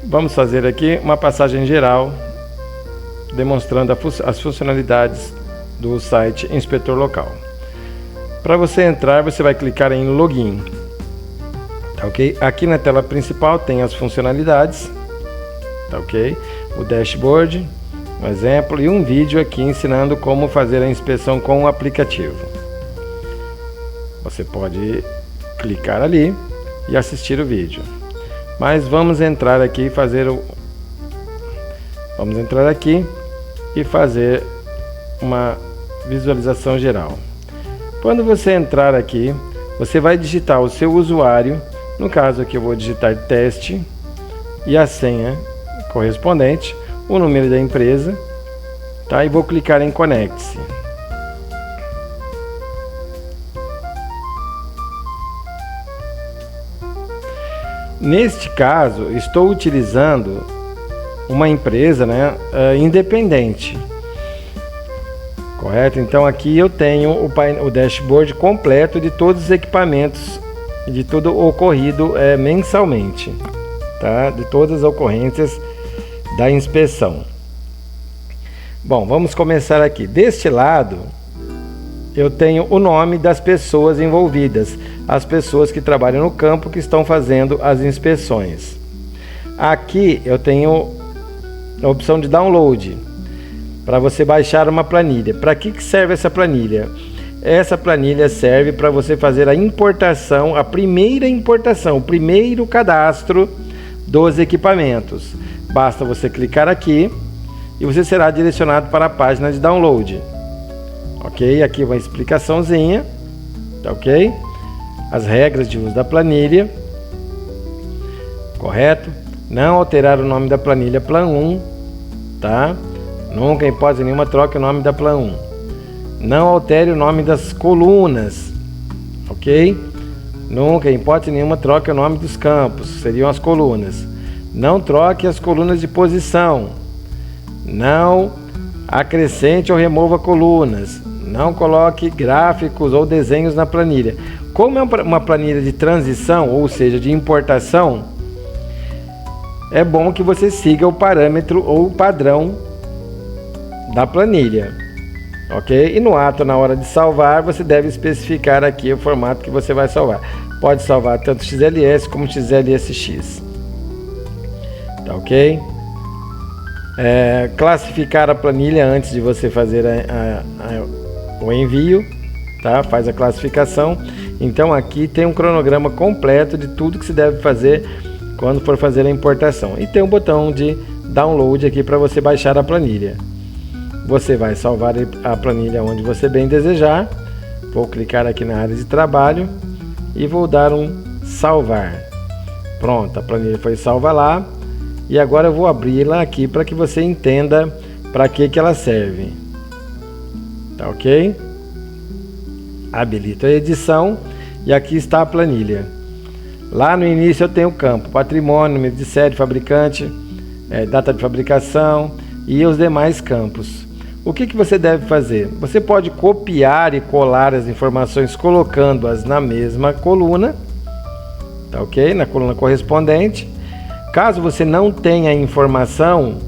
vamos fazer aqui uma passagem geral demonstrando as funcionalidades do site Inspetor Local. Para você entrar, você vai clicar em Login, tá ok? Aqui na tela principal tem as funcionalidades, tá ok? O dashboard, um exemplo, e um vídeo aqui ensinando como fazer a inspeção com o aplicativo. Você pode clicar ali e assistir o vídeo. Mas vamos entrar aqui e fazer uma visualização geral. Quando você entrar aqui, você vai digitar o seu usuário. No caso aqui eu vou digitar teste e a senha correspondente, o número da empresa, tá? E vou clicar em conecte-se. Neste caso, estou utilizando uma empresa, né, independente, correto? Então aqui eu tenho o dashboard completo de todos os equipamentos, de tudo ocorrido mensalmente, tá? De todas as ocorrências da inspeção. Bom, vamos começar aqui. Deste lado eu tenho o nome das pessoas envolvidas, as pessoas que trabalham no campo, que estão fazendo as inspeções. Aqui eu tenho a opção de download, para você baixar uma planilha. Para que serve essa planilha? Essa planilha serve para você fazer a importação, a primeira importação, o primeiro cadastro dos equipamentos. Basta você clicar aqui e você será direcionado para a página de download. Ok? Aqui uma explicaçãozinha, tá ok? As regras de uso da planilha, correto? Não alterar o nome da planilha Plan 1, tá? Nunca, em hipótese nenhuma, troque o nome da Plan 1. Não altere o nome das colunas, ok? Nunca, em hipótese nenhuma, troque o nome dos campos, seriam as colunas. Não troque as colunas de posição. Não acrescente ou remova colunas. Não coloque gráficos ou desenhos na planilha. Como é uma planilha de transição, ou seja, de importação, é bom que você siga o parâmetro ou o padrão da planilha, ok? E no ato, na hora de salvar, você deve especificar aqui o formato que você vai salvar. Pode salvar tanto XLS como XLSX, tá ok? Classificar a planilha antes de você fazer o envio, tá? Faz a classificação. Então aqui tem um cronograma completo de tudo que se deve fazer quando for fazer a importação. E tem um botão de download aqui para você baixar a planilha. Você vai salvar a planilha onde você bem desejar. Vou clicar aqui na área de trabalho e vou dar um salvar. Pronto, a planilha foi salva lá. E agora eu vou abri-la aqui para que você entenda para que ela serve. Tá ok? Habilito a edição e aqui está a planilha. Lá no início eu tenho o campo patrimônio, número de série, fabricante, data de fabricação e os demais campos. O que você deve fazer? Você pode copiar e colar as informações colocando-as na mesma coluna, tá ok? Na coluna correspondente. Caso você não tenha informação,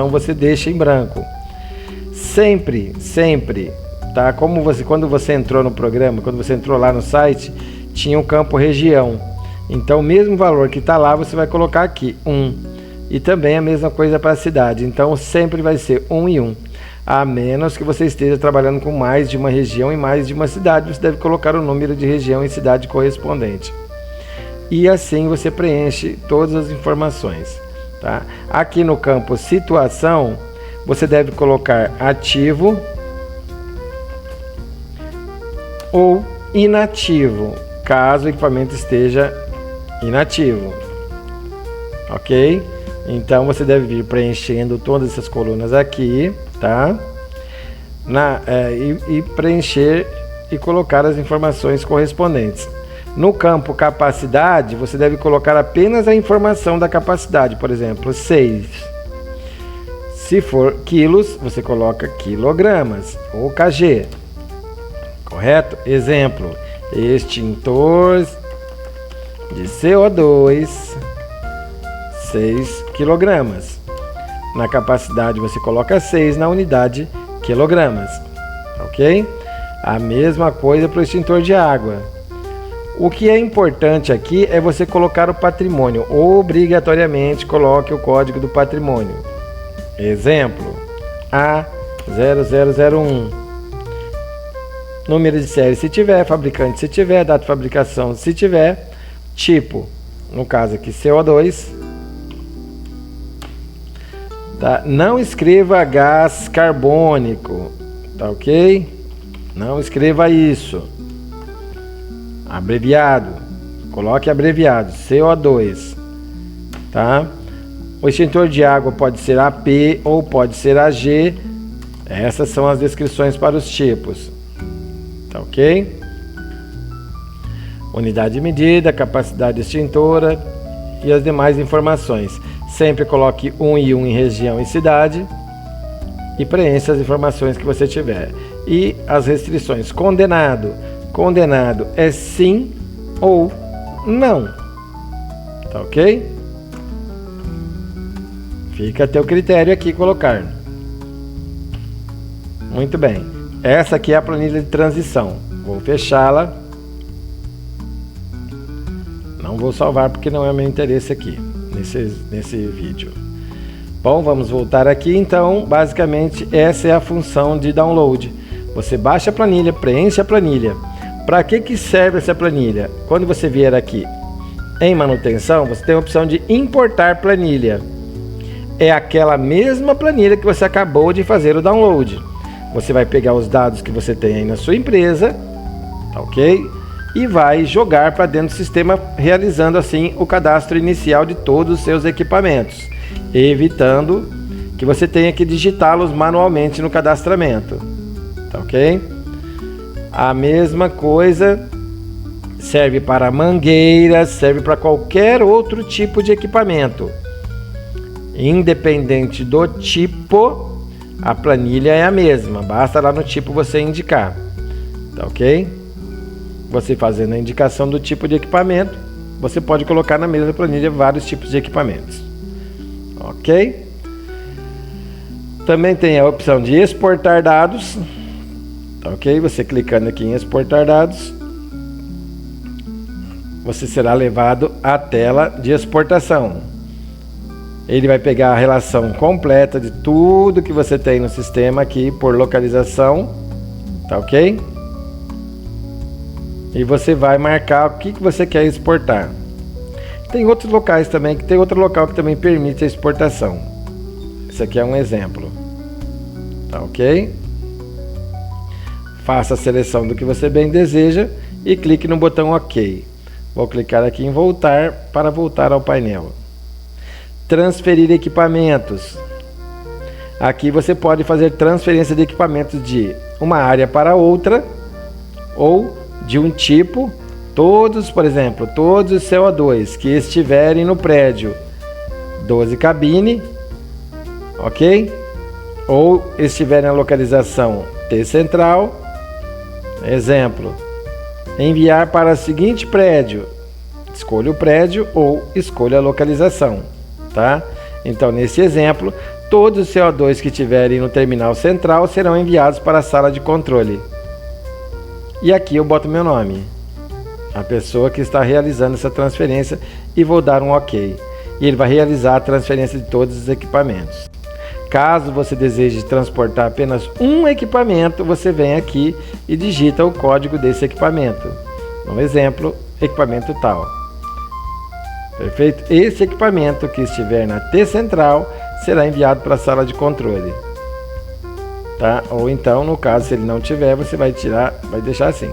você deixa em branco. Sempre, tá? Quando você entrou no programa, quando você entrou lá no site, tinha um campo região. Então, o mesmo valor que está lá, você vai colocar aqui, 1. E também a mesma coisa para a cidade. Então, sempre vai ser 1 e 1. A menos que você esteja trabalhando com mais de uma região e mais de uma cidade, você deve colocar o número de região e cidade correspondente. E assim você preenche todas as informações, tá? Aqui no campo situação, você deve colocar ativo ou inativo, caso o equipamento esteja inativo, ok? Então você deve vir preenchendo todas essas colunas aqui, tá? E preencher e colocar as informações correspondentes. No campo capacidade, você deve colocar apenas a informação da capacidade, por exemplo, 6. Se for quilos, você coloca quilogramas ou kg, correto? Exemplo, extintor de CO2 6 kg. Na capacidade você coloca 6, na unidade quilogramas, ok? A mesma coisa para o extintor de água. O que é importante aqui é você colocar o patrimônio. Obrigatoriamente coloque o código do patrimônio. Exemplo, A0001. Número de série se tiver, fabricante se tiver, data de fabricação se tiver, tipo, no caso aqui CO2. Tá? Não escreva gás carbônico, tá ok? Não escreva isso. Abreviado, coloque abreviado, CO2, tá? O extintor de água pode ser AP ou pode ser AG. Essas são as descrições para os tipos, tá ok? Unidade de medida, capacidade extintora e as demais informações. Sempre coloque 1 e 1 em região e cidade e preencha as informações que você tiver. E as restrições. Condenado. Condenado é sim ou não. Tá ok? Fica a teu critério aqui colocar. Muito bem. Essa aqui é a planilha de transição. Vou fechá-la. Não vou salvar porque não é meu interesse aqui nesse vídeo. Bom, vamos voltar aqui. Então, basicamente, essa é a função de download. Você baixa a planilha, preenche a planilha. Para que serve essa planilha? Quando você vier aqui em manutenção, você tem a opção de importar planilha. É aquela mesma planilha que você acabou de fazer o download. Você vai pegar os dados que você tem aí na sua empresa, tá ok? E vai jogar para dentro do sistema, realizando assim o cadastro inicial de todos os seus equipamentos, evitando que você tenha que digitá-los manualmente no cadastramento, tá ok? A mesma coisa serve para mangueiras, serve para qualquer outro tipo de equipamento. Independente do tipo, a planilha é a mesma, basta lá no tipo você indicar, tá ok? Você fazendo a indicação do tipo de equipamento, você pode colocar na mesma planilha vários tipos de equipamentos, ok? Também tem a opção de exportar dados, tá ok? Você clicando aqui em exportar dados, você será levado à tela de exportação. Ele vai pegar a relação completa de tudo que você tem no sistema aqui por localização, tá ok? E você vai marcar o que você quer exportar. Tem outros locais também, tem outro local que também permite a exportação. Esse aqui é um exemplo, tá ok? Faça a seleção do que você bem deseja e clique no botão OK. Vou clicar aqui em voltar para voltar ao painel. Transferir equipamentos. Aqui você pode fazer transferência de equipamentos de uma área para outra ou de um tipo. Todos, por exemplo, todos os CO2 que estiverem no prédio 12 cabine, ok? Ou estiverem na localização T central, exemplo, enviar para o seguinte prédio, escolha o prédio ou escolha a localização, tá? Então, nesse exemplo, todos os CO2 que estiverem no terminal central serão enviados para a sala de controle. E aqui eu boto meu nome, a pessoa que está realizando essa transferência, e vou dar um OK. E ele vai realizar a transferência de todos os equipamentos. Caso você deseje transportar apenas um equipamento, você vem aqui e digita o código desse equipamento. No exemplo, equipamento tal. Perfeito? Esse equipamento que estiver na T central será enviado para a sala de controle. Tá? Ou então, no caso, se ele não tiver, você vai tirar, vai deixar assim,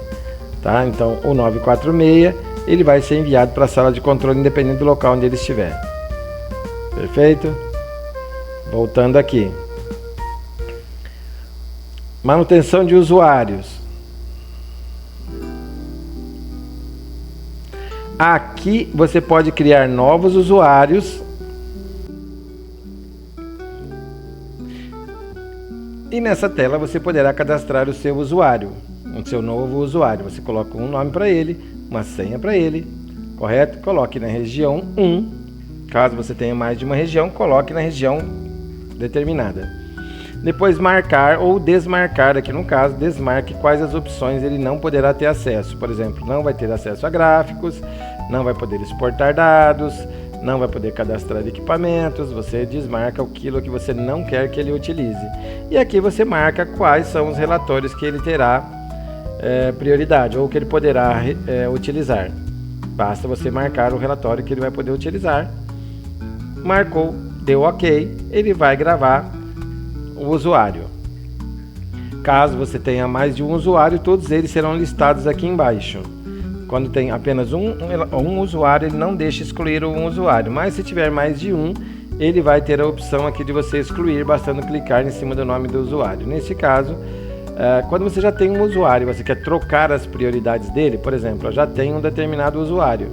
tá? Então, o 946, ele vai ser enviado para a sala de controle, independente do local onde ele estiver. Perfeito? Voltando aqui. Manutenção de usuários. Aqui você pode criar novos usuários. E nessa tela você poderá cadastrar o seu usuário, o seu novo usuário. Você coloca um nome para ele, uma senha para ele, correto? Coloque na região 1 Caso você tenha mais de uma região, coloque na região determinada. Depois marcar ou desmarcar, aqui no caso, desmarque quais as opções ele não poderá ter acesso. Por exemplo, não vai ter acesso a gráficos, não vai poder exportar dados, não vai poder cadastrar equipamentos. Você desmarca aquilo que você não quer que ele utilize. E aqui você marca quais são os relatórios que ele terá prioridade ou que ele poderá utilizar. Basta você marcar o relatório que ele vai poder utilizar. Marcou, deu OK, ele vai gravar o usuário. Caso você tenha mais de um usuário, todos eles serão listados aqui embaixo. Quando tem apenas um usuário, ele não deixa excluir um usuário, mas se tiver mais de um, ele vai ter a opção aqui de você excluir, bastando clicar em cima do nome do usuário. Nesse caso, quando você já tem um usuário e você quer trocar as prioridades dele, por exemplo, eu já tenho um determinado usuário,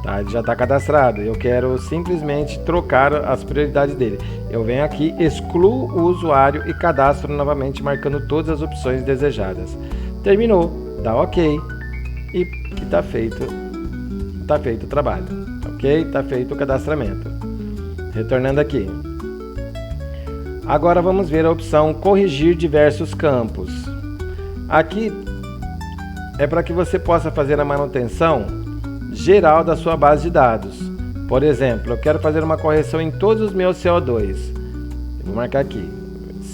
tá? Ele já está cadastrado, eu quero simplesmente trocar as prioridades dele. Eu venho aqui, excluo o usuário e cadastro novamente, marcando todas as opções desejadas. Terminou, dá OK e que está feito o trabalho, ok? Está feito o cadastramento. Retornando aqui. Agora vamos ver a opção corrigir diversos campos. Aqui é para que você possa fazer a manutenção geral da sua base de dados. Por exemplo, eu quero fazer uma correção em todos os meus CO2. Eu vou marcar aqui,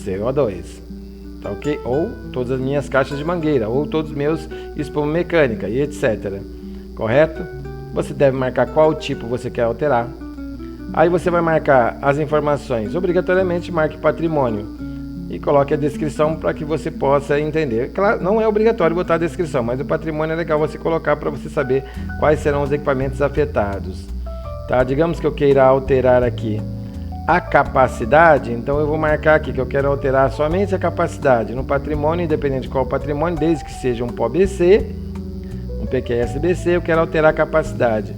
CO2, tá ok? Ou todas as minhas caixas de mangueira, ou todos os meus espuma mecânica e etc. Correto? Você deve marcar qual tipo você quer alterar. Aí você vai marcar as informações. Obrigatoriamente marque patrimônio e coloque a descrição para que você possa entender. Claro, não é obrigatório botar a descrição, mas o patrimônio é legal você colocar para você saber quais serão os equipamentos afetados. Tá? Digamos que eu queira alterar aqui a capacidade, então eu vou marcar aqui que eu quero alterar somente a capacidade no patrimônio, independente de qual patrimônio, desde que seja um POBC, um PQS-BC, eu quero alterar a capacidade.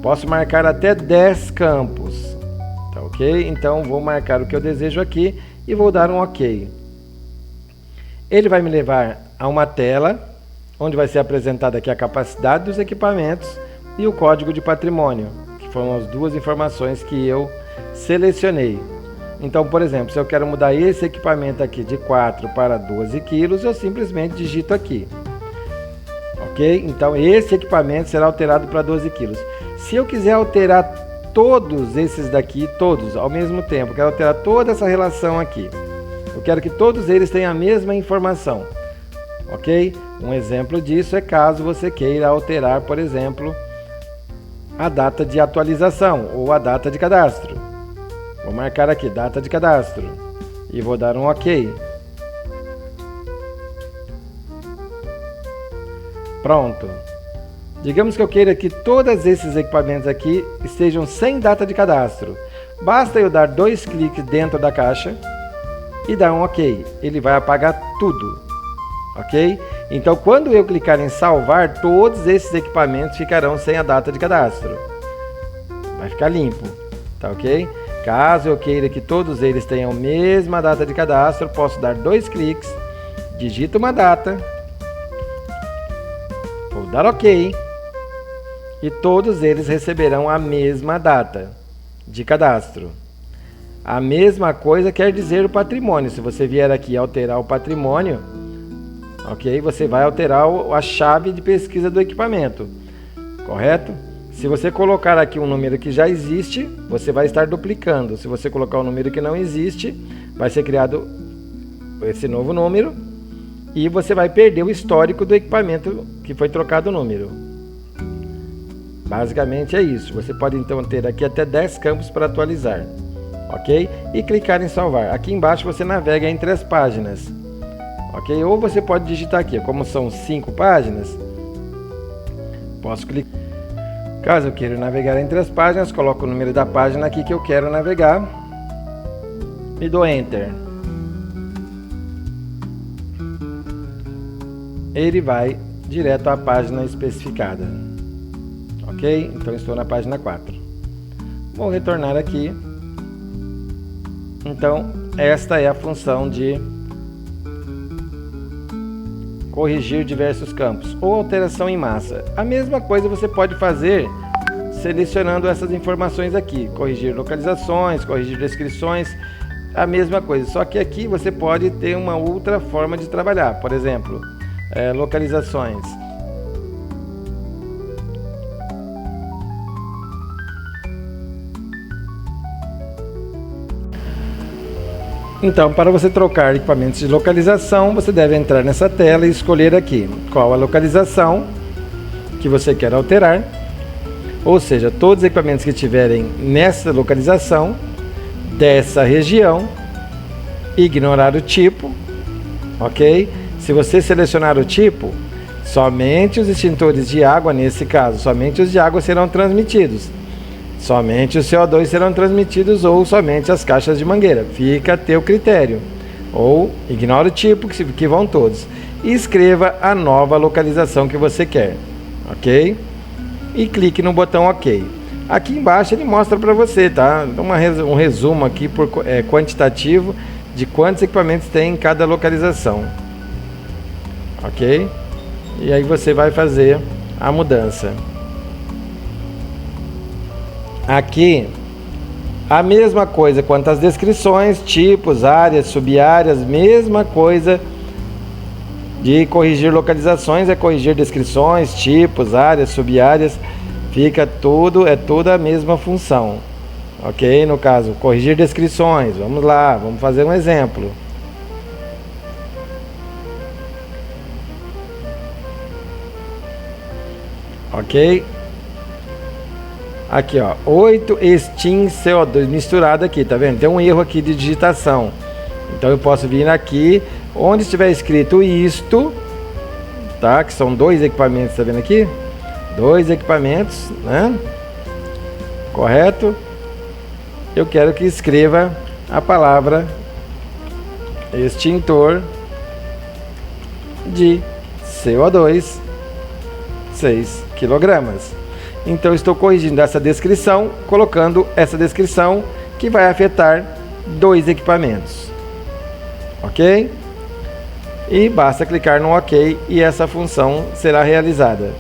Posso marcar até 10 campos, tá ok? Então vou marcar o que eu desejo aqui e vou dar um OK. Ele vai me levar a uma tela onde vai ser apresentada aqui a capacidade dos equipamentos e o código de patrimônio, que foram as duas informações que eu selecionei. Então, por exemplo, se eu quero mudar esse equipamento aqui de 4 para 12 quilos, eu simplesmente digito aqui. Ok? Então, esse equipamento será alterado para 12 quilos. Se eu quiser alterar todos esses daqui, todos ao mesmo tempo, quero alterar toda essa relação aqui. Eu quero que todos eles tenham a mesma informação. Ok? Um exemplo disso é caso você queira alterar, por exemplo, a data de atualização ou a data de cadastro. Vou marcar aqui, data de cadastro, e vou dar um OK. Pronto. Digamos que eu queira que todos esses equipamentos aqui estejam sem data de cadastro. Basta eu dar 2 cliques dentro da caixa e dar um OK. Ele vai apagar tudo. Ok? Então, quando eu clicar em salvar, todos esses equipamentos ficarão sem a data de cadastro. Vai ficar limpo. Tá ok? Caso eu queira que todos eles tenham a mesma data de cadastro, posso dar 2 cliques, digito uma data, vou dar OK. E todos eles receberão a mesma data de cadastro. A mesma coisa quer dizer o patrimônio. Se você vier aqui alterar o patrimônio, ok? Você vai alterar a chave de pesquisa do equipamento, correto? Se você colocar aqui um número que já existe, você vai estar duplicando. Se você colocar um número que não existe, vai ser criado esse novo número e você vai perder o histórico do equipamento que foi trocado o número. Basicamente é isso. Você pode então ter aqui até 10 campos para atualizar, ok? E clicar em salvar. Aqui embaixo você navega entre as páginas, ok? Ou você pode digitar aqui, como são 5 páginas, posso clicar. Caso eu queira navegar entre as páginas, coloco o número da página aqui que eu quero navegar e dou Enter. Ele vai direto à página especificada. Ok? Então estou na página 4. Vou retornar aqui. Então, esta é a função de corrigir diversos campos ou alteração em massa. A mesma coisa você pode fazer selecionando essas informações aqui, corrigir localizações, corrigir descrições, a mesma coisa, só que aqui você pode ter uma outra forma de trabalhar, por exemplo, localizações. Então, para você trocar equipamentos de localização, você deve entrar nessa tela e escolher aqui qual a localização que você quer alterar, ou seja, todos os equipamentos que estiverem nessa localização, dessa região, ignorar o tipo, ok? Se você selecionar o tipo, somente os extintores de água, nesse caso, somente os de água serão transmitidos. Somente os CO2 serão transmitidos ou somente as caixas de mangueira. Fica a teu critério. Ou ignora o tipo, que vão todos. E escreva a nova localização que você quer. Ok? E clique no botão OK. Aqui embaixo ele mostra para você, tá? Um resumo aqui quantitativo de quantos equipamentos tem em cada localização. Ok? E aí você vai fazer a mudança. Aqui, a mesma coisa quanto às descrições, tipos, áreas, subáreas, mesma coisa de corrigir localizações, corrigir descrições, tipos, áreas, subáreas, fica tudo, toda a mesma função, ok? No caso, corrigir descrições, vamos lá, vamos fazer um exemplo. Ok? Aqui, ó, 8 extin CO2 misturado aqui, tá vendo? Tem um erro aqui de digitação. Então eu posso vir aqui, onde estiver escrito isto, tá? Que são 2 equipamentos, tá vendo aqui? 2 equipamentos, né? Correto? Eu quero que escreva a palavra extintor de CO2 6 kg. Então estou corrigindo essa descrição, colocando essa descrição que vai afetar 2 equipamentos. Ok? E basta clicar no OK e essa função será realizada.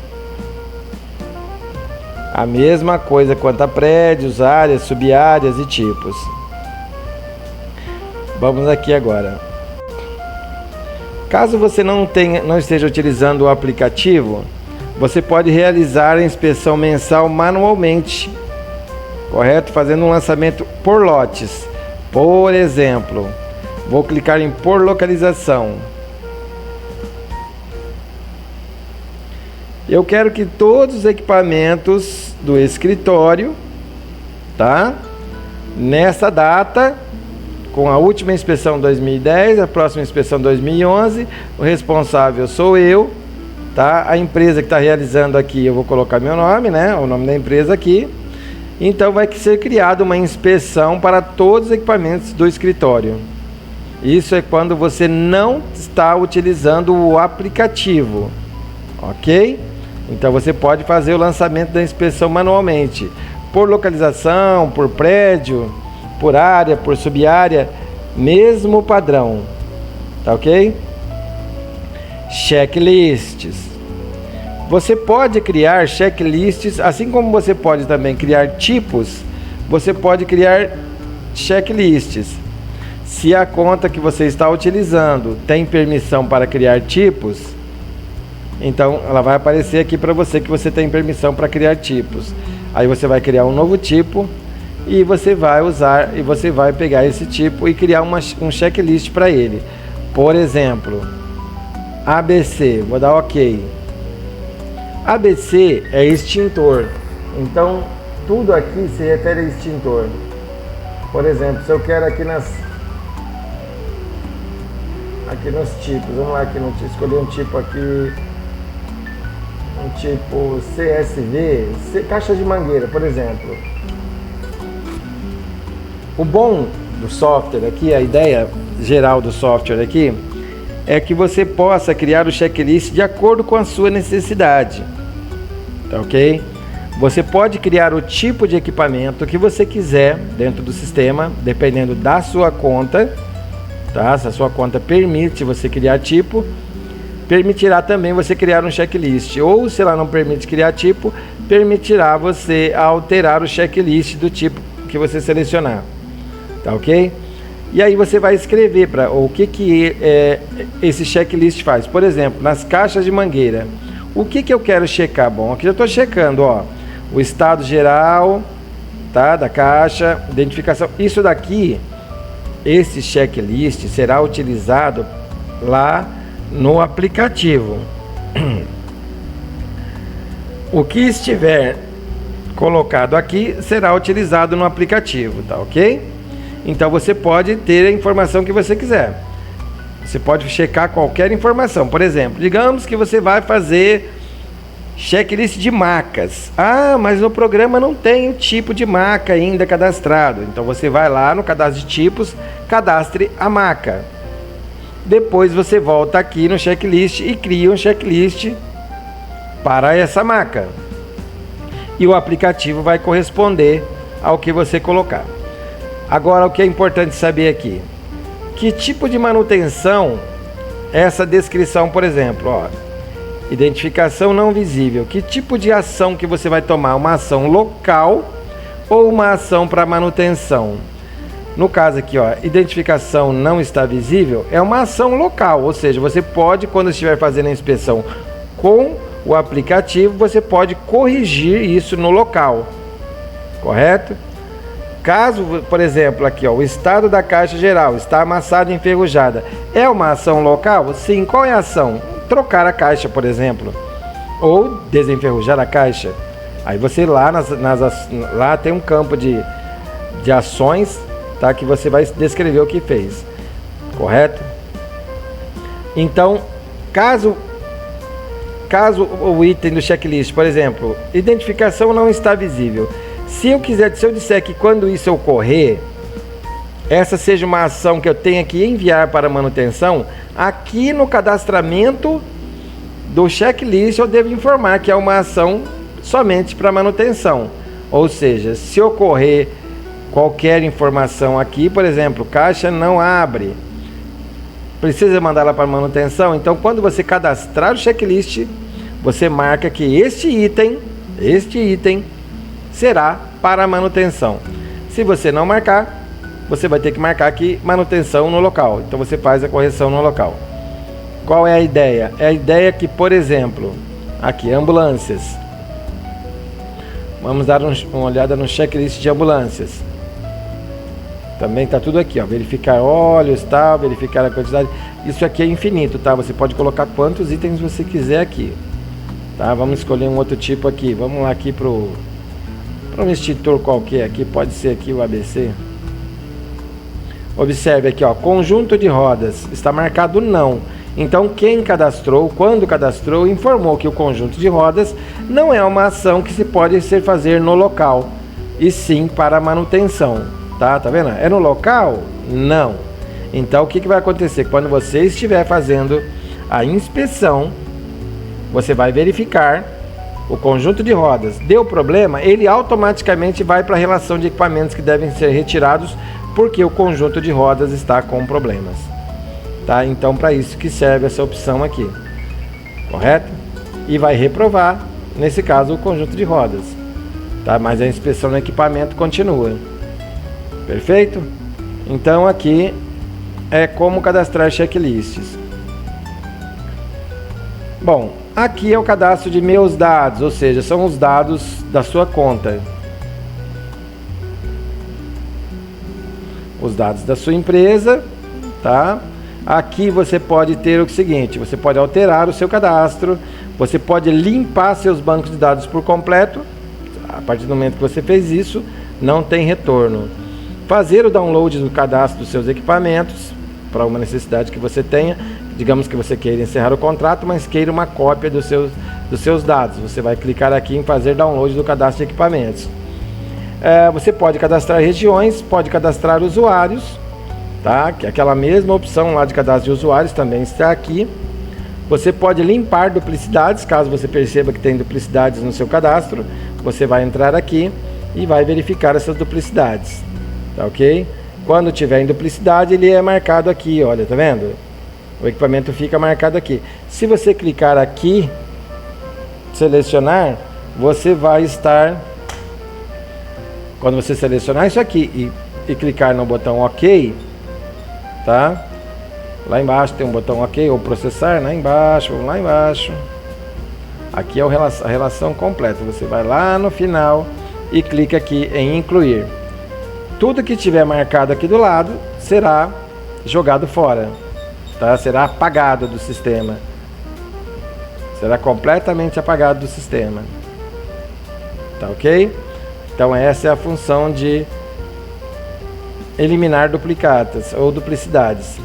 A mesma coisa quanto a prédios, áreas, subáreas e tipos. Vamos aqui agora. Caso você não esteja utilizando o aplicativo, você pode realizar a inspeção mensal manualmente, correto? Fazendo um lançamento por lotes. Por exemplo, vou clicar em por localização. Eu quero que todos os equipamentos do escritório, tá? Nessa data, com a última inspeção 2010, a próxima inspeção 2011, o responsável sou eu. Tá? A empresa que está realizando aqui, eu vou colocar meu nome, né? O nome da empresa aqui. Então vai ser criada uma inspeção para todos os equipamentos do escritório. Isso é quando você não está utilizando o aplicativo, ok? Então você pode fazer o lançamento da inspeção manualmente, por localização, por prédio, por área, por subárea, mesmo padrão, tá ok? Checklists. Você pode criar checklists, assim como você pode também criar tipos, você pode criar checklists. Se a conta que você está utilizando tem permissão para criar tipos, então ela vai aparecer aqui para você que você tem permissão para criar tipos. Aí você vai criar um novo tipo e você vai usar, e você vai pegar esse tipo e criar um checklist para ele. Por exemplo, ABC, vou dar OK. ABC é extintor, então tudo aqui se refere a extintor. Por exemplo, se eu quero aqui nos tipos, vamos lá aqui, escolher um tipo aqui, um tipo CSV, caixa de mangueira, por exemplo. O bom do software aqui, a ideia geral do software aqui, é que você possa criar o checklist de acordo com a sua necessidade, tá ok? Você pode criar o tipo de equipamento que você quiser dentro do sistema, dependendo da sua conta, tá? Se a sua conta permite você criar tipo, permitirá também você criar um checklist, ou se ela não permite criar tipo, permitirá você alterar o checklist do tipo que você selecionar, tá ok? E aí você vai escrever para o que esse checklist faz. Por exemplo, nas caixas de mangueira, o que eu quero checar? Bom, aqui eu estou checando, ó, o estado geral, tá, da caixa, identificação. Isso daqui, esse checklist será utilizado lá no aplicativo. O que estiver colocado aqui será utilizado no aplicativo, tá ok? Então você pode ter a informação que você quiser. Você pode checar qualquer informação. Por exemplo, digamos que você vai fazer checklist de macas. Ah, mas no programa não tem o tipo de maca ainda cadastrado. Então você vai lá no cadastro de tipos, cadastre a maca. Depois você volta aqui no checklist e cria um checklist para essa maca. E o aplicativo vai corresponder ao que você colocar. Agora, o que é importante saber aqui, que tipo de manutenção essa descrição, por exemplo, ó, identificação não visível, que tipo de ação que você vai tomar, uma ação local ou uma ação para manutenção? No caso aqui, ó, identificação não está visível, é uma ação local, ou seja, você pode, quando estiver fazendo a inspeção com o aplicativo, você pode corrigir isso no local, correto? Caso, por exemplo, aqui, ó, o estado da caixa geral está amassada e enferrujada, é uma ação local? Sim. Qual é a ação? Trocar a caixa, por exemplo, ou desenferrujar a caixa. Aí você lá, lá tem um campo de ações, tá, que você vai descrever o que fez, correto? Então, caso o item do checklist, por exemplo, identificação não está visível, se eu disser que quando isso ocorrer, essa seja uma ação que eu tenha que enviar para manutenção, aqui no cadastramento do checklist eu devo informar que é uma ação somente para manutenção. Ou seja, se ocorrer qualquer informação aqui, por exemplo, caixa não abre, precisa mandá-la para manutenção, então quando você cadastrar o checklist, você marca que este item será para manutenção. Se você não marcar, você vai ter que marcar aqui manutenção no local. Então você faz a correção no local. Qual é a ideia? É a ideia que, por exemplo, aqui, ambulâncias. Vamos dar uma olhada no checklist de ambulâncias. Também está tudo aqui, ó. Verificar óleos, tá? Verificar a quantidade. Isso aqui é infinito, tá? Você pode colocar quantos itens você quiser aqui, tá? Vamos escolher um outro tipo aqui. Vamos lá aqui para um extintor qualquer aqui, pode ser aqui o ABC. Observe aqui, ó, conjunto de rodas, está marcado não. Então quem cadastrou, quando cadastrou, informou que o conjunto de rodas não é uma ação que se pode fazer no local, e sim para manutenção, tá vendo? É no local? Não. Então o que vai acontecer? Quando você estiver fazendo a inspeção, você vai verificar o conjunto de rodas. Deu problema, ele automaticamente vai para a relação de equipamentos que devem ser retirados, porque o conjunto de rodas está com problemas, tá? Então para isso que serve essa opção aqui, correto? E vai reprovar, nesse caso, o conjunto de rodas, tá? Mas a inspeção do equipamento continua, perfeito? Então aqui é como cadastrar checklists. Bom, aqui é o cadastro de meus dados, ou seja, são os dados da sua conta. Os dados da sua empresa, tá? Aqui você pode ter o seguinte, você pode alterar o seu cadastro, você pode limpar seus bancos de dados por completo. A partir do momento que você fez isso, não tem retorno. Fazer o download do cadastro dos seus equipamentos, para uma necessidade que você tenha. Digamos que você queira encerrar o contrato, mas queira uma cópia dos seus dados. Você vai clicar aqui em fazer download do cadastro de equipamentos. Você pode cadastrar regiões, pode cadastrar usuários, tá? Que aquela mesma opção lá de cadastro de usuários também está aqui. Você pode limpar duplicidades, caso você perceba que tem duplicidades no seu cadastro. Você vai entrar aqui e vai verificar essas duplicidades, tá ok? Quando tiver em duplicidade, ele é marcado aqui, olha, tá vendo? O equipamento fica marcado aqui. Se você clicar aqui, selecionar, você vai estar, quando você selecionar isso aqui e clicar no botão OK, tá? Lá embaixo tem um botão OK ou processar, lá embaixo, vamos lá embaixo. Aqui é a relação completa. Você vai lá no final e clica aqui em incluir. Tudo que tiver marcado aqui do lado será jogado fora, tá? Será apagado do sistema. Será completamente apagado do sistema. Tá ok? Então essa é a função de eliminar duplicatas ou duplicidades.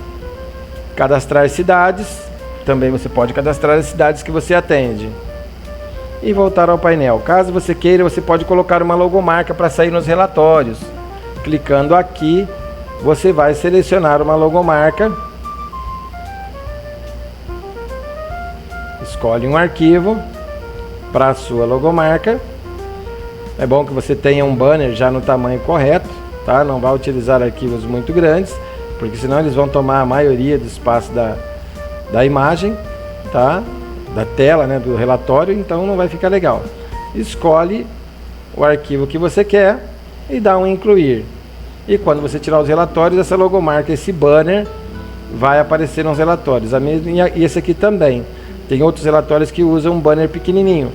Cadastrar cidades. Também você pode cadastrar as cidades que você atende. E voltar ao painel. Caso você queira, você pode colocar uma logomarca para sair nos relatórios. Clicando aqui, você vai selecionar uma logomarca. Escolhe um arquivo para a sua logomarca. É bom que você tenha um banner já no tamanho correto, tá? Não vai utilizar arquivos muito grandes, porque senão eles vão tomar a maioria do espaço da imagem, tá? Da tela, né? Do relatório, então não vai ficar legal. Escolhe o arquivo que você quer e dá um incluir. E quando você tirar os relatórios, essa logomarca, esse banner vai aparecer nos relatórios. E esse aqui também. Tem outros relatórios que usam um banner pequenininho.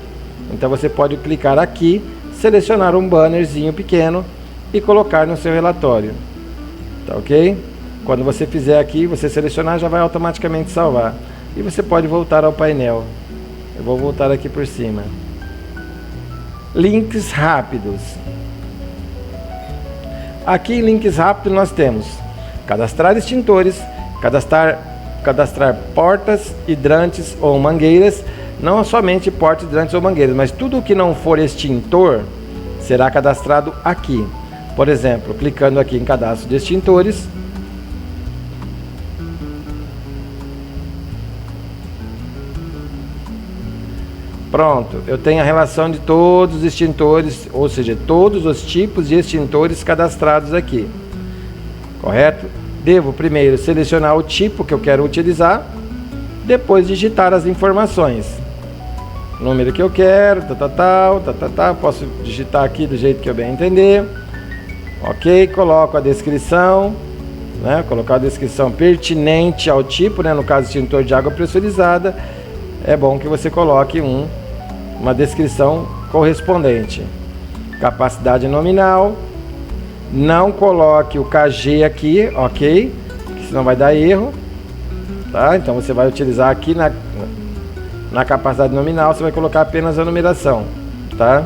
Então você pode clicar aqui, selecionar um bannerzinho pequeno e colocar no seu relatório. Tá ok? Quando você fizer aqui, você selecionar, já vai automaticamente salvar. E você pode voltar ao painel. Eu vou voltar aqui por cima. Links rápidos. Aqui em links rápidos nós temos cadastrar extintores, cadastrar portas, hidrantes ou mangueiras. Não somente portas, hidrantes ou mangueiras, mas tudo que não for extintor será cadastrado aqui. Por exemplo, clicando aqui em cadastro de extintores. Pronto, eu tenho a relação de todos os extintores, ou seja, todos os tipos de extintores cadastrados aqui. Correto? Devo primeiro selecionar o tipo que eu quero utilizar, depois digitar as informações. Número que eu quero, posso digitar aqui do jeito que eu bem entender. Ok, coloco a descrição, né? Colocar a descrição pertinente ao tipo, né? No caso, extintor de água pressurizada. É bom que você coloque uma descrição correspondente. Capacidade nominal. Não coloque o KG aqui, ok? Porque senão vai dar erro. Tá? Então você vai utilizar aqui na capacidade nominal, você vai colocar apenas a numeração. Tá?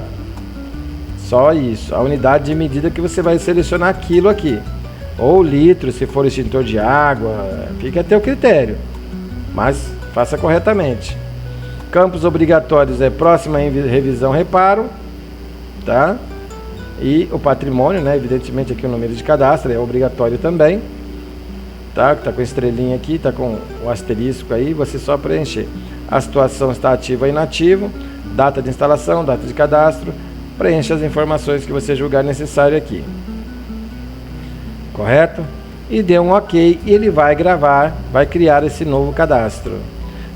Só isso. A unidade de medida que você vai selecionar aquilo aqui. Ou litro, se for extintor de água. Fica a teu critério. Mas faça corretamente. Campos obrigatórios é próxima revisão, reparo, tá? E o patrimônio, né? Evidentemente aqui o número de cadastro é obrigatório também, tá? Tá com estrelinha aqui, tá com o asterisco aí, você só preencher. A situação está ativa ou inativo, data de instalação, data de cadastro, preencha as informações que você julgar necessário aqui. Correto? E dê um OK e ele vai gravar, vai criar esse novo cadastro.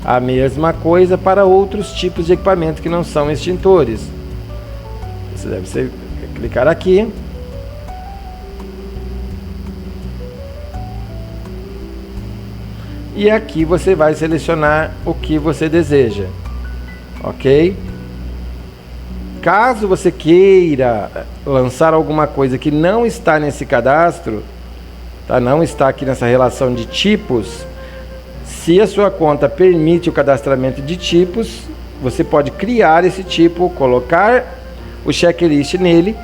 A mesma coisa para outros tipos de equipamento que não são extintores. Você deve clicar aqui. E aqui você vai selecionar o que você deseja. Ok? Caso você queira lançar alguma coisa que não está nesse cadastro, tá? Não está aqui nessa relação de tipos. Se a sua conta permite o cadastramento de tipos, você pode criar esse tipo, colocar o checklist nele.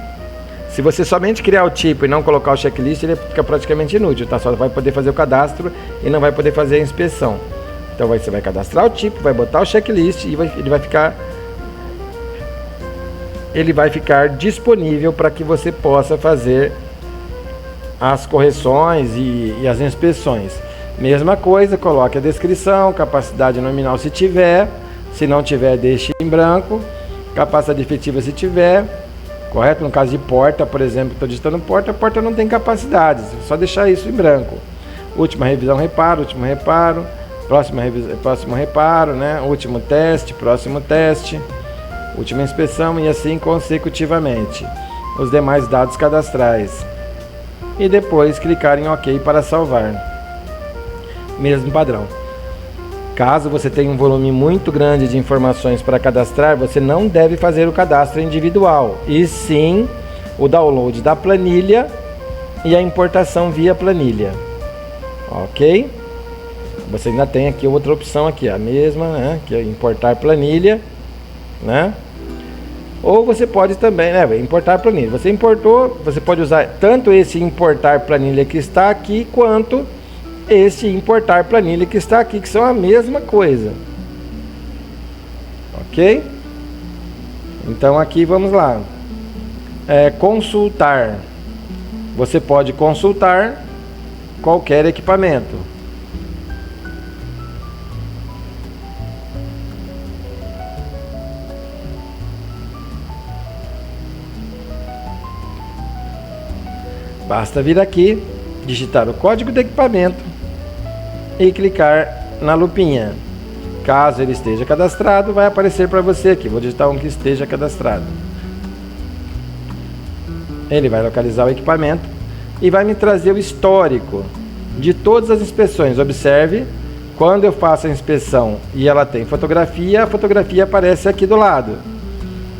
Se você somente criar o tipo e não colocar o checklist, ele fica praticamente inútil, tá? Só vai poder fazer o cadastro e não vai poder fazer a inspeção. Então você vai cadastrar o tipo, vai botar o checklist e ele vai ficar disponível para que você possa fazer as correções e as inspeções. Mesma coisa, coloque a descrição, capacidade nominal se tiver, se não tiver, deixe em branco, capacidade efetiva se tiver, correto? No caso de porta, por exemplo, estou digitando porta, a porta não tem capacidade, só deixar isso em branco. Última revisão, reparo, último reparo, próximo reparo, né? Último teste, próximo teste, última inspeção e assim consecutivamente. Os demais dados cadastrais. E depois clicar em OK para salvar. Mesmo padrão. Caso você tenha um volume muito grande de informações para cadastrar, você não deve fazer o cadastro individual, e sim o download da planilha e a importação via planilha. Ok? Você ainda tem aqui outra opção aqui, a mesma, né, que é importar planilha, né? Ou você pode também, né, importar planilha. Você importou, você pode usar tanto esse importar planilha que está aqui, quanto esse importar planilha que está aqui, que são a mesma coisa. Ok? Então aqui vamos lá. Consultar. Você pode consultar qualquer equipamento. Basta vir aqui, digitar o código do equipamento e clicar na lupinha. Caso ele esteja cadastrado, vai aparecer para você aqui. Vou digitar um que esteja cadastrado. Ele vai localizar o equipamento e vai me trazer o histórico de todas as inspeções. Observe, quando eu faço a inspeção e ela tem fotografia, a fotografia aparece aqui do lado.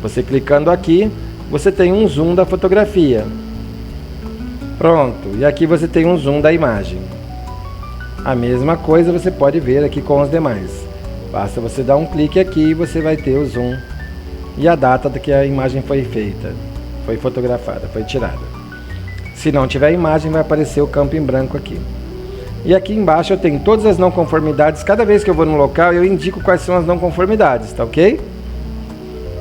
Você clicando aqui, você tem um zoom da fotografia. Pronto, e aqui você tem um zoom da imagem. A mesma coisa você pode ver aqui com os demais. Basta você dar um clique aqui e você vai ter o zoom e a data que a imagem foi feita, foi fotografada, foi tirada. Se não tiver imagem, vai aparecer o campo em branco aqui. E aqui embaixo eu tenho todas as não conformidades. Cada vez que eu vou no local, eu indico quais são as não conformidades, tá ok?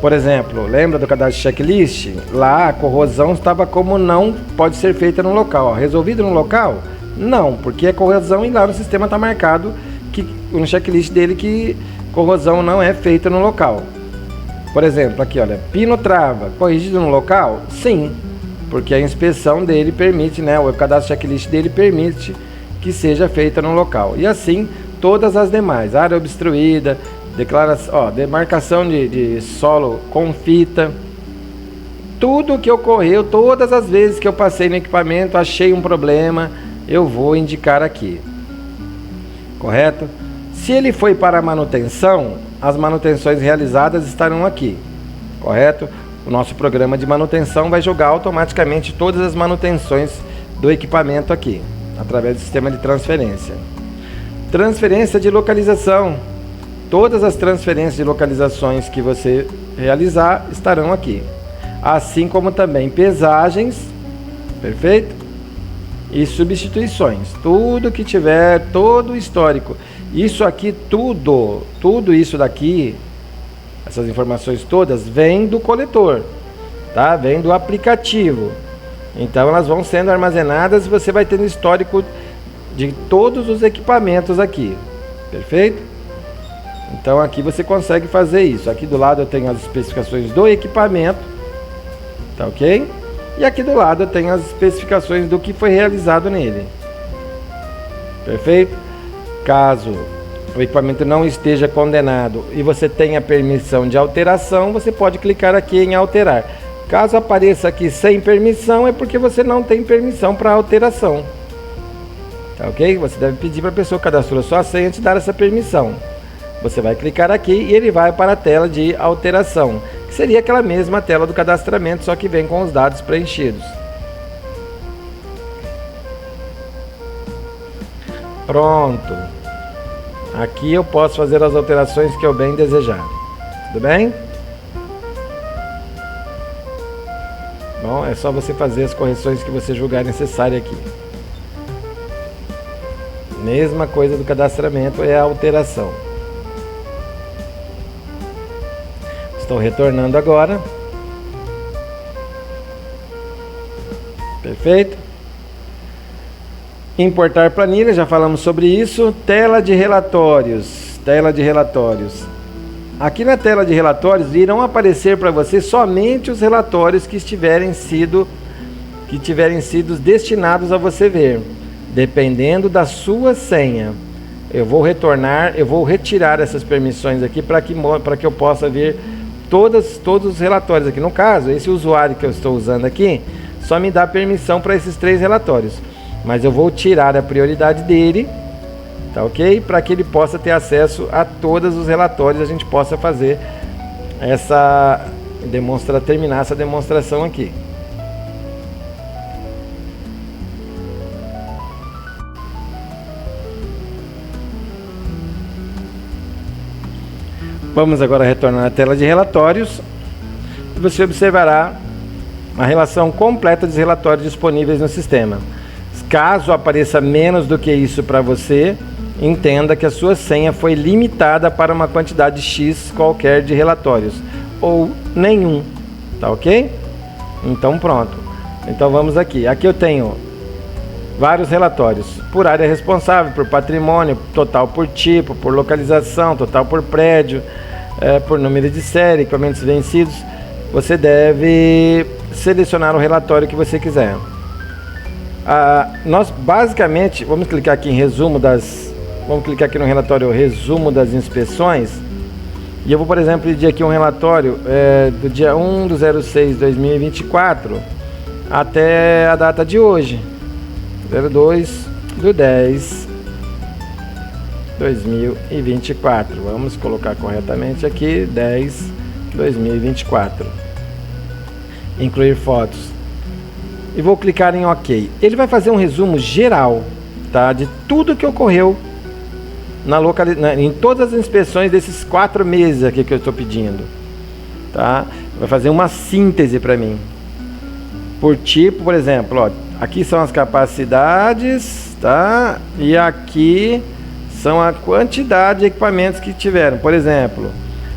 Por exemplo, lembra do cadastro checklist? Lá a corrosão estava como não pode ser feita no local. Ó, resolvido no local? Não, porque é corrosão e lá no sistema está marcado que, no checklist dele que corrosão não é feita no local. Por exemplo, aqui olha, pino trava, corrigido no local? Sim, porque a inspeção dele permite, né, o cadastro checklist dele permite que seja feita no local. E assim todas as demais, área obstruída, demarcação de solo com fita, tudo que ocorreu, todas as vezes que eu passei no equipamento, achei um problema, eu vou indicar aqui, correto? Se ele foi para a manutenção, as manutenções realizadas estarão aqui, correto? O nosso programa de manutenção vai jogar automaticamente todas as manutenções do equipamento aqui, através do sistema de transferência. Transferência de localização. Todas as transferências de localizações que você realizar estarão aqui. Assim como também pesagens, perfeito? E substituições. Tudo que tiver, todo o histórico. Isso aqui, tudo isso daqui, essas informações todas, vem do coletor, tá? Vem do aplicativo. Então elas vão sendo armazenadas e você vai tendo histórico de todos os equipamentos aqui, perfeito? Então aqui você consegue fazer isso. Aqui do lado eu tenho as especificações do equipamento, tá ok? E aqui do lado eu tenho as especificações do que foi realizado nele, perfeito? Caso o equipamento não esteja condenado e você tenha permissão de alteração, você pode clicar aqui em alterar. Caso apareça aqui sem permissão, é porque você não tem permissão para alteração, tá ok? Você deve pedir para a pessoa que cadastrou sua senha antes de dar essa permissão. Você vai clicar aqui e ele vai para a tela de alteração, que seria aquela mesma tela do cadastramento, só que vem com os dados preenchidos. Pronto. Aqui eu posso fazer as alterações que eu bem desejar. Tudo bem? Bom, é só você fazer as correções que você julgar necessária aqui. Mesma coisa do cadastramento é a alteração. Estou retornando agora. Perfeito. Importar planilha, já falamos sobre isso. Tela de relatórios. Tela de relatórios. Aqui na tela de relatórios irão aparecer para você somente os relatórios que tiverem sido destinados a você ver, dependendo da sua senha. Eu vou retirar essas permissões aqui para que eu possa ver todos os relatórios aqui. No caso, esse usuário que eu estou usando aqui só me dá permissão para esses 3 relatórios, mas eu vou tirar a prioridade dele, tá ok? Para que ele possa ter acesso a todos os relatórios, a gente possa fazer terminar essa demonstração aqui. Vamos agora retornar à tela de relatórios. Você observará a relação completa dos relatórios disponíveis no sistema. Caso apareça menos do que isso para você, entenda que a sua senha foi limitada para uma quantidade X qualquer de relatórios, ou nenhum, tá ok? Então pronto. Então vamos aqui. Aqui eu tenho vários relatórios por área responsável, por patrimônio, total por tipo, por localização, total por prédio, por número de série, equipamentos vencidos. Você deve selecionar o relatório que você quiser. Nós basicamente vamos clicar aqui em vamos clicar aqui no relatório resumo das inspeções, e eu vou, por exemplo, pedir aqui um relatório do dia 1/06/2024 até a data de hoje, 02/10/2024. Vamos colocar corretamente aqui 10/2024. Incluir fotos. E vou clicar em OK. Ele vai fazer um resumo geral, tá, de tudo que ocorreu em todas as inspeções desses 4 meses aqui que eu estou pedindo, tá? Vai fazer uma síntese para mim. Por tipo, por exemplo, ó, aqui são as capacidades, tá? E aqui são a quantidade de equipamentos que tiveram. Por exemplo,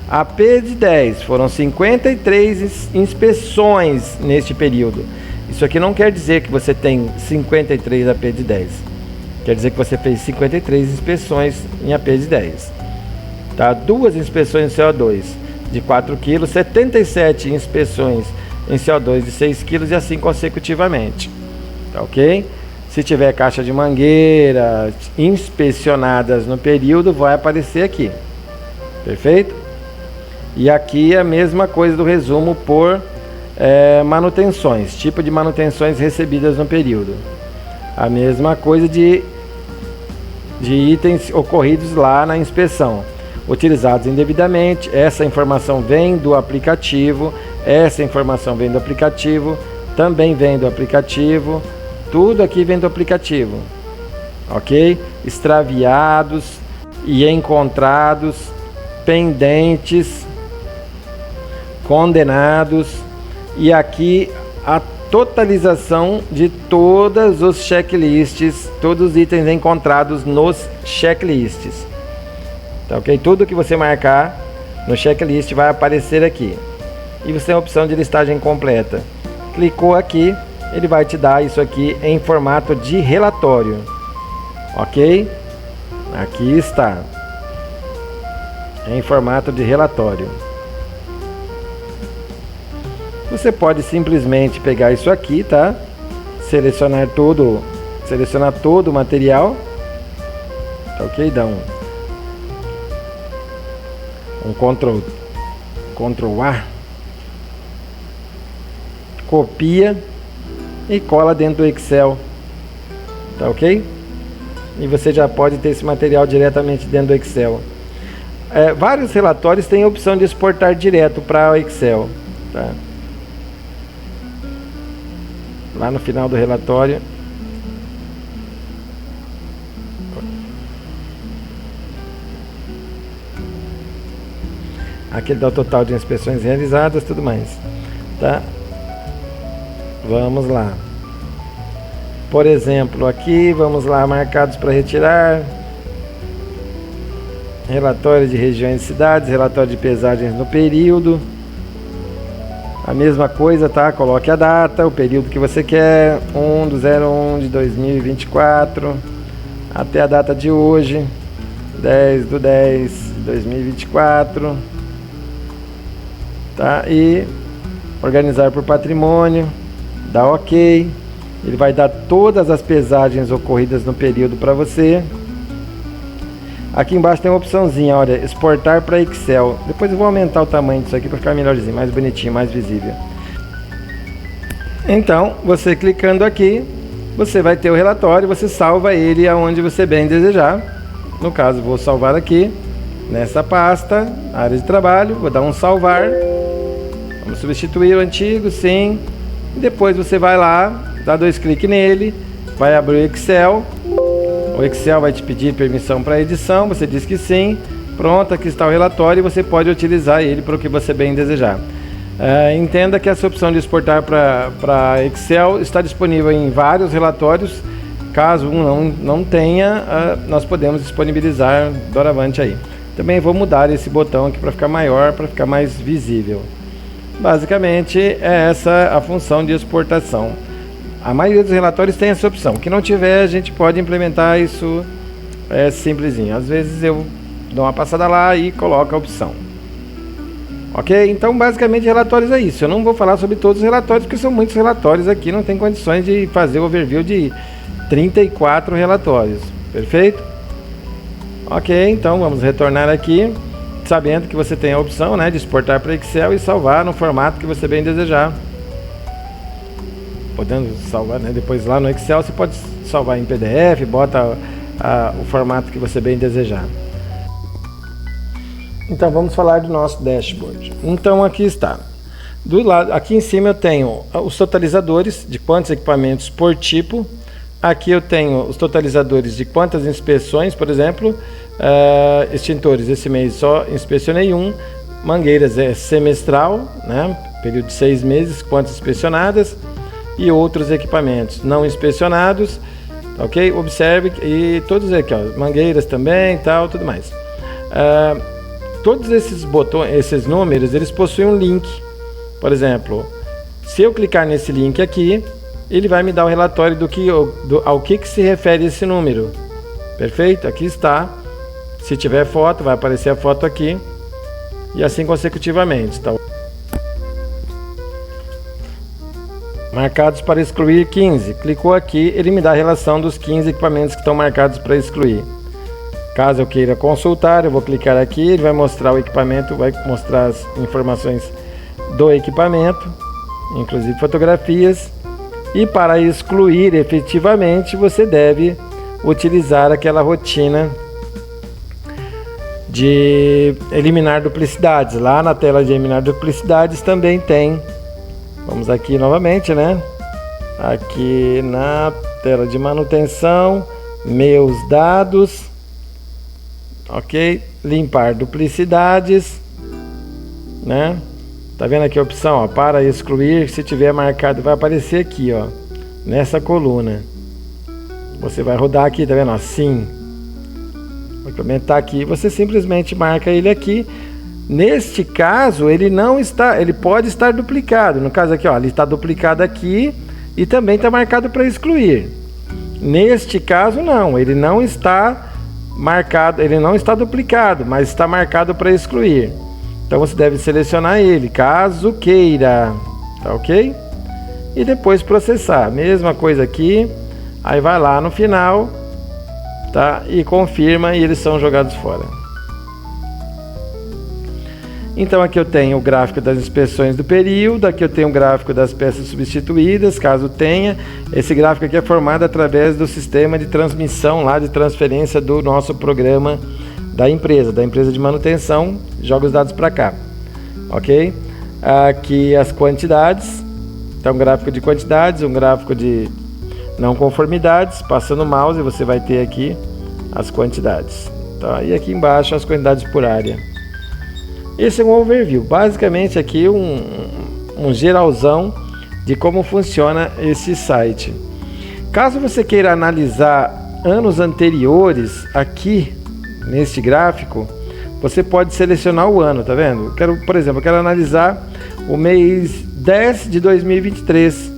a P de 10 foram 53 inspeções neste período. Isso aqui não quer dizer que você tem 53 AP de 10. Quer dizer que você fez 53 inspeções em AP de 10. Tá? 2 inspeções em CO2 de 4 kg, 77 inspeções em CO2 de 6 kg e assim consecutivamente. Tá ok? Se tiver caixa de mangueira inspecionadas no período, vai aparecer aqui. Perfeito? E aqui é a mesma coisa do resumo por manutenções, tipo de manutenções recebidas no período. A mesma coisa de itens ocorridos lá na inspeção, utilizados indevidamente. Essa informação vem do aplicativo, essa informação vem do aplicativo, também vem do aplicativo, tudo aqui vem do aplicativo, ok? Extraviados e encontrados, pendentes, condenados. E aqui a totalização de todos os checklists, todos os itens encontrados nos checklists. Tá ok? Tudo que você marcar no checklist vai aparecer aqui. E você tem a opção de listagem completa. Clicou aqui, ele vai te dar isso aqui em formato de relatório. Ok? Aqui está. Em formato de relatório. Você pode simplesmente pegar isso aqui, tá? Selecionar todo o material, tá ok? Dá um Ctrl A, copia e cola dentro do Excel, tá ok? E você já pode ter esse material diretamente dentro do Excel. Vários relatórios têm a opção de exportar direto para o Excel, tá? Lá no final do relatório, aqui dá o total de inspeções realizadas, tudo mais, tá? Vamos lá. Por exemplo, aqui, vamos lá, marcados para retirar, relatório de regiões e cidades, relatório de pesagens no período. A mesma coisa, tá? Coloque a data, o período que você quer, 1/01/2024, até a data de hoje, 10/10/2024, tá? E organizar por patrimônio, dá OK. Ele vai dar todas as pesagens ocorridas no período para você. Aqui embaixo tem uma opçãozinha, olha, exportar para Excel. Depois eu vou aumentar o tamanho disso aqui para ficar melhorzinho, mais bonitinho, mais visível. Então, você clicando aqui, você vai ter o relatório, você salva ele aonde você bem desejar. No caso, vou salvar aqui, nessa pasta, área de trabalho, vou dar um salvar. Vamos substituir o antigo, sim. E depois você vai lá, dá 2 cliques nele, vai abrir o Excel. O Excel vai te pedir permissão para edição, você diz que sim. Pronto, aqui está o relatório e você pode utilizar ele para o que você bem desejar. Entenda que essa opção de exportar para Excel está disponível em vários relatórios. Caso um não tenha, nós podemos disponibilizar doravante aí. Também vou mudar esse botão aqui para ficar maior, para ficar mais visível. Basicamente é essa a função de exportação. A maioria dos relatórios tem essa opção. Que não tiver, a gente pode implementar isso simplesinho. Às vezes eu dou uma passada lá e coloco a opção. Ok? Então basicamente relatórios é isso. Eu não vou falar sobre todos os relatórios, porque são muitos relatórios aqui. Não tem condições de fazer o overview de 34 relatórios. Perfeito? Ok, então vamos retornar aqui, sabendo que você tem a opção, né, de exportar para Excel e salvar no formato que você bem desejar. Podendo salvar, né, depois lá no Excel você pode salvar em PDF, bota o formato que você bem desejar. Então vamos falar do nosso dashboard. Então aqui está. Do lado, aqui em cima eu tenho os totalizadores de quantos equipamentos por tipo. Aqui eu tenho os totalizadores de quantas inspeções, por exemplo, extintores. Esse mês só inspecionei um. Mangueiras é semestral, né? Período de 6 meses, quantas inspecionadas. E outros equipamentos não inspecionados, ok? Observe, e todos aqui, ó, mangueiras também, tal, tudo mais. Todos esses botões, esses números, eles possuem um link. Por exemplo, se eu clicar nesse link aqui, ele vai me dar o relatório ao que se refere esse número. Perfeito? Aqui está. Se tiver foto, vai aparecer a foto aqui. E assim consecutivamente, tá? Marcados para excluir 15. Clicou aqui, ele me dá a relação dos 15 equipamentos que estão marcados para excluir. Caso eu queira consultar, eu vou clicar aqui, ele vai mostrar o equipamento, vai mostrar as informações do equipamento, inclusive fotografias. E para excluir efetivamente, você deve utilizar aquela rotina de eliminar duplicidades. Lá na tela de eliminar duplicidades também tem. Vamos aqui novamente, né? Aqui na tela de manutenção, meus dados, ok? Limpar duplicidades, né? Tá vendo aqui a opção, ó, para excluir, se tiver marcado, vai aparecer aqui, ó, nessa coluna. Você vai rodar aqui, tá vendo? Assim. O equipamento tá aqui, você simplesmente marca ele aqui. Neste caso, ele não está, ele pode estar duplicado. No caso aqui, ó, ele está duplicado aqui e também está marcado para excluir. Neste caso, não, ele não está marcado, ele não está duplicado, mas está marcado para excluir. Então você deve selecionar ele, caso queira, tá ok? E depois processar, mesma coisa aqui. Aí vai lá no final, tá? E confirma e eles são jogados fora. Então aqui eu tenho o gráfico das inspeções do período, aqui eu tenho o gráfico das peças substituídas, caso tenha. Esse gráfico aqui é formado através do sistema de transmissão lá, de transferência do nosso programa da empresa de manutenção, joga os dados para cá, ok? Aqui as quantidades, então um gráfico de quantidades, um gráfico de não conformidades, passando o mouse você vai ter aqui as quantidades, tá? E aqui embaixo as quantidades por área. Esse é um overview, basicamente aqui um geralzão de como funciona esse site. Caso você queira analisar anos anteriores aqui neste gráfico, você pode selecionar o ano, tá vendo? Por exemplo, eu quero analisar o mês 10 de 2023.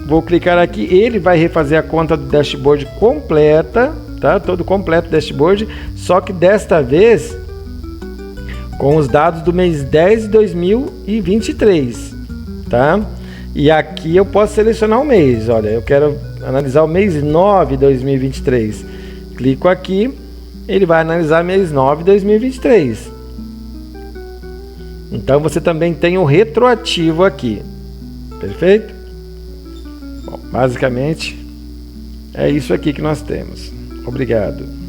Vou clicar aqui, ele vai refazer a conta do dashboard completa, tá? Todo completo dashboard, só que desta vez com os dados do mês 10 de 2023, tá? E aqui eu posso selecionar o mês, olha, eu quero analisar o mês 9 de 2023. Clico aqui ele vai analisar mês 9 de 2023. Então você também tem o retroativo aqui. Perfeito? Bom, basicamente é isso aqui que nós temos. Obrigado.